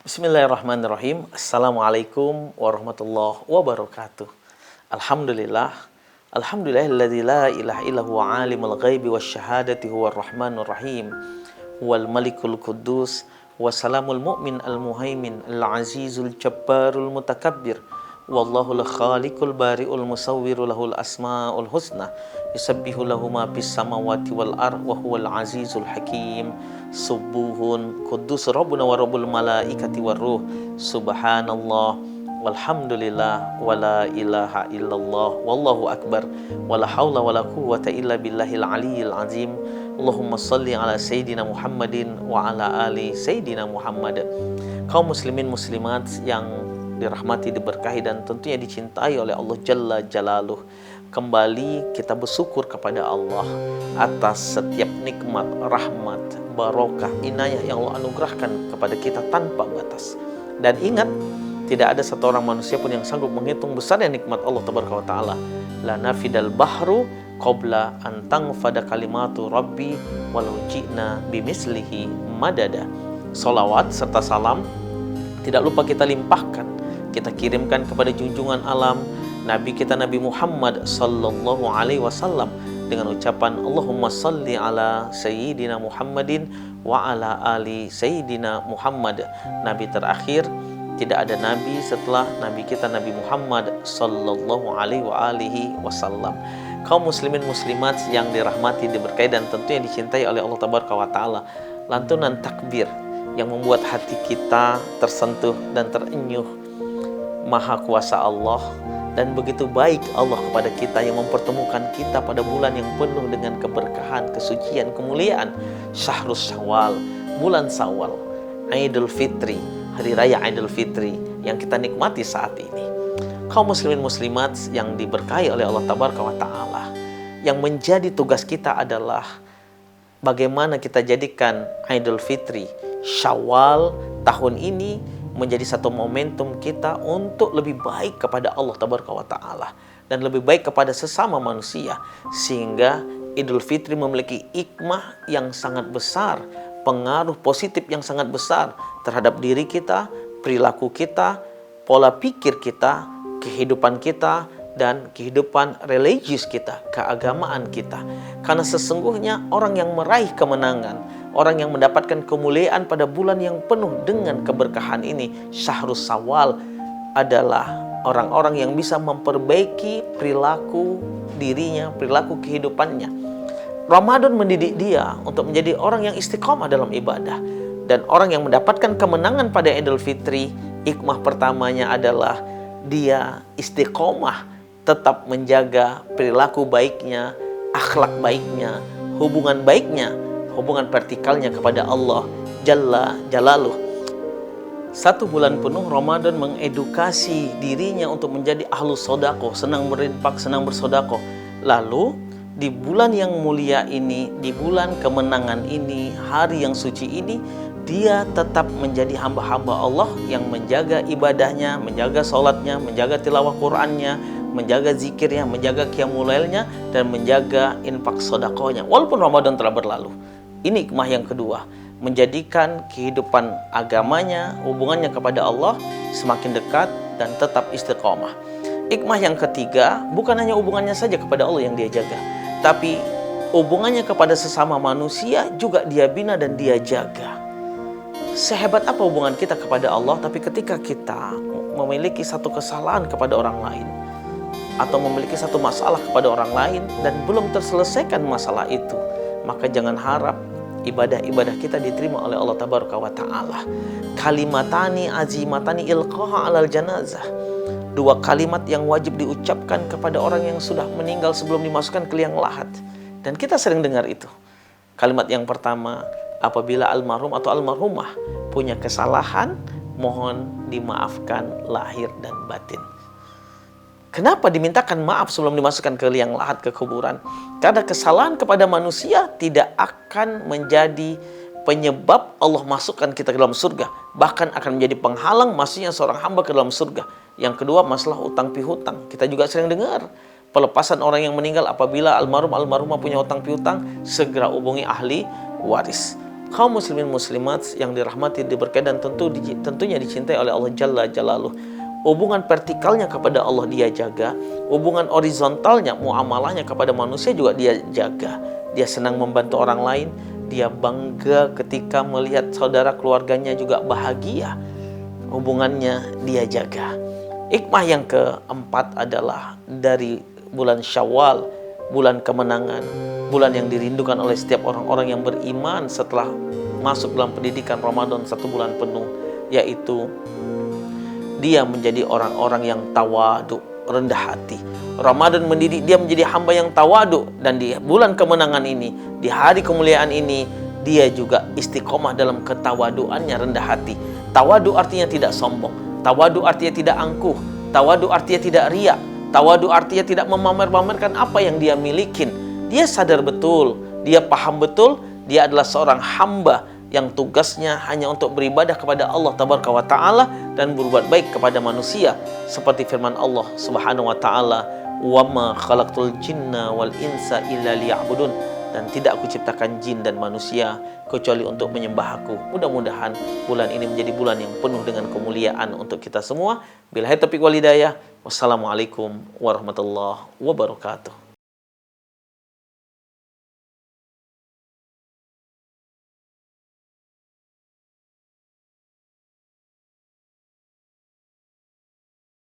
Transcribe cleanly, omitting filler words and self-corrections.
Bismillahirrahmanirrahim. Assalamualaikum warahmatullahi wabarakatuh. Alhamdulillah. Alhamdulillahilladzi la ilaha illa huwa alimul ghaibi wasyahadati huwar rahmanur rahim. Huwal malikul quddus wassalamul mu'min al-muhaimin al-azizul jabbarul mutakabbir. Wallahul khaliqul bari'ul musawwiru lahul asmaul husna. Yusabbihu lahu ma fis samawati wal ard wa huwal azizul hakim. Subuhun kudus rabbuna wa rabbul malaikati war ruh. Subhanallah walhamdulillah wala ilaha illallah wallahu akbar wala haula wala quwwata illa billahil aliyyil azim. Allahumma salli ala sayyidina Muhammadin wa ala ali sayyidina Muhammad. Kaum muslimin muslimat yang dirahmati, diberkahi dan tentunya dicintai oleh Allah Jalla Jalaluh, kembali kita bersyukur kepada Allah atas setiap nikmat, rahmat, barokah, inayah yang Allah anugerahkan kepada kita tanpa batas. Dan ingat, tidak ada satu orang manusia pun yang sanggup menghitung besarnya nikmat Allah Tabaraka wa Ta'ala. La nafidal bahru qabla an tanfada kalimatu rabbi walau ji'na bimislihi madada. Salawat serta salam tidak lupa kita limpahkan, kita kirimkan kepada junjungan alam Nabi kita Nabi Muhammad sallallahu alaihi wasallam dengan ucapan Allahumma salli ala sayyidina Muhammadin wa ala ali sayyidina Muhammad. Nabi terakhir, tidak ada nabi setelah nabi kita Nabi Muhammad sallallahu alaihi wasallam. Kaum muslimin muslimat yang dirahmati, diberkahi dan tentunya dicintai oleh Allah Tabaraka wa Ta'ala, lantunan takbir yang membuat hati kita tersentuh dan terenyuh. Maha kuasa Allah dan begitu baik Allah kepada kita yang mempertemukan kita pada bulan yang penuh dengan keberkahan, kesucian, kemuliaan. Syahrul Syawal, bulan Syawal, Idul Fitri, hari raya Idul Fitri yang kita nikmati saat ini. Kaum muslimin muslimat yang diberkahi oleh Allah Tabaraka wa Ta'ala, yang menjadi tugas kita adalah bagaimana kita jadikan Idul Fitri, Syawal tahun ini menjadi satu momentum kita untuk lebih baik kepada Allah Tabaraka wa Ta'ala dan lebih baik kepada sesama manusia, sehingga Idul Fitri memiliki hikmah yang sangat besar, pengaruh positif yang sangat besar terhadap diri kita, perilaku kita, pola pikir kita, kehidupan kita, dan kehidupan religius kita, keagamaan kita. Karena sesungguhnya orang yang meraih kemenangan, orang yang mendapatkan kemuliaan pada bulan yang penuh dengan keberkahan ini, Syahrul Syawal, adalah orang-orang yang bisa memperbaiki perilaku dirinya, perilaku kehidupannya. Ramadan mendidik dia untuk menjadi orang yang istiqomah dalam ibadah. Dan orang yang mendapatkan kemenangan pada Idul Fitri, hikmah pertamanya adalah dia istiqomah, tetap menjaga perilaku baiknya, akhlak baiknya, hubungan baiknya, hubungan vertikalnya kepada Allah Jalla Jalaluh. Satu bulan penuh Ramadan mengedukasi dirinya untuk menjadi ahlus sodaqoh, senang berinfak, senang bersodakoh. Lalu di bulan yang mulia ini, di bulan kemenangan ini, hari yang suci ini, dia tetap menjadi hamba-hamba Allah yang menjaga ibadahnya, menjaga sholatnya, menjaga tilawah Qur'annya, menjaga zikirnya, menjaga qiyamul lailnya, dan menjaga infak sodakohnya walaupun Ramadan telah berlalu. Ini hikmah yang kedua, menjadikan kehidupan agamanya, hubungannya kepada Allah semakin dekat dan tetap istiqomah. Hikmah yang ketiga, bukan hanya hubungannya saja kepada Allah yang dia jaga, tapi hubungannya kepada sesama manusia juga dia bina dan dia jaga. Sehebat apa hubungan kita kepada Allah, tapi ketika kita memiliki satu kesalahan kepada orang lain atau memiliki satu masalah kepada orang lain dan belum terselesaikan masalah itu, maka jangan harap ibadah-ibadah kita diterima oleh Allah Tabaraka wa Ta'ala. Kalimatani azimatani ilqaha alal janazah, dua kalimat yang wajib diucapkan kepada orang yang sudah meninggal sebelum dimasukkan ke liang lahat. Dan kita sering dengar itu. Kalimat yang pertama, apabila almarhum atau almarhumah punya kesalahan, mohon dimaafkan lahir dan batin. Kenapa dimintakan maaf sebelum dimasukkan ke liang lahat, ke kuburan? Karena kesalahan kepada manusia tidak akan menjadi penyebab Allah masukkan kita ke dalam surga, bahkan akan menjadi penghalang masuknya seorang hamba ke dalam surga. Yang kedua, masalah utang piutang. Kita juga sering dengar pelepasan orang yang meninggal apabila almarhum almarhumah punya utang piutang, segera hubungi ahli waris. Kaum muslimin muslimat yang dirahmati, diberkahi dan tentunya dicintai oleh Allah Jalla Jalaluh. Hubungan vertikalnya kepada Allah dia jaga, hubungan horizontalnya, muamalahnya kepada manusia juga dia jaga. Dia senang membantu orang lain, dia bangga ketika melihat saudara keluarganya juga bahagia. Hubungannya dia jaga. Hikmah yang keempat adalah dari bulan Syawal, bulan kemenangan, bulan yang dirindukan oleh setiap orang-orang yang beriman setelah masuk dalam pendidikan Ramadan 1 bulan penuh, yaitu dia menjadi orang-orang yang tawadu, rendah hati. Ramadan mendidik dia menjadi hamba yang tawadu, dan di bulan kemenangan ini, di hari kemuliaan ini, dia juga istiqomah dalam ketawaduannya, rendah hati. Tawadu artinya tidak sombong, tawadu artinya tidak angkuh, tawadu artinya tidak riak, tawadu artinya tidak memamer-pamerkan apa yang dia milikin. Dia sadar betul, dia paham betul, dia adalah seorang hamba yang tugasnya hanya untuk beribadah kepada Allah Tabaraka wa Ta'ala dan berbuat baik kepada manusia, seperti firman Allah Subhanahu wa Ta'ala, "Wa ma khalaqtul jinna wal insa illa liya'budun," dan tidak aku ciptakan jin dan manusia kecuali untuk menyembah aku. Mudah-mudahan bulan ini menjadi bulan yang penuh dengan kemuliaan untuk kita semua. Billahi taufiq wal hidayah. Wassalamualaikum warahmatullahi wabarakatuh.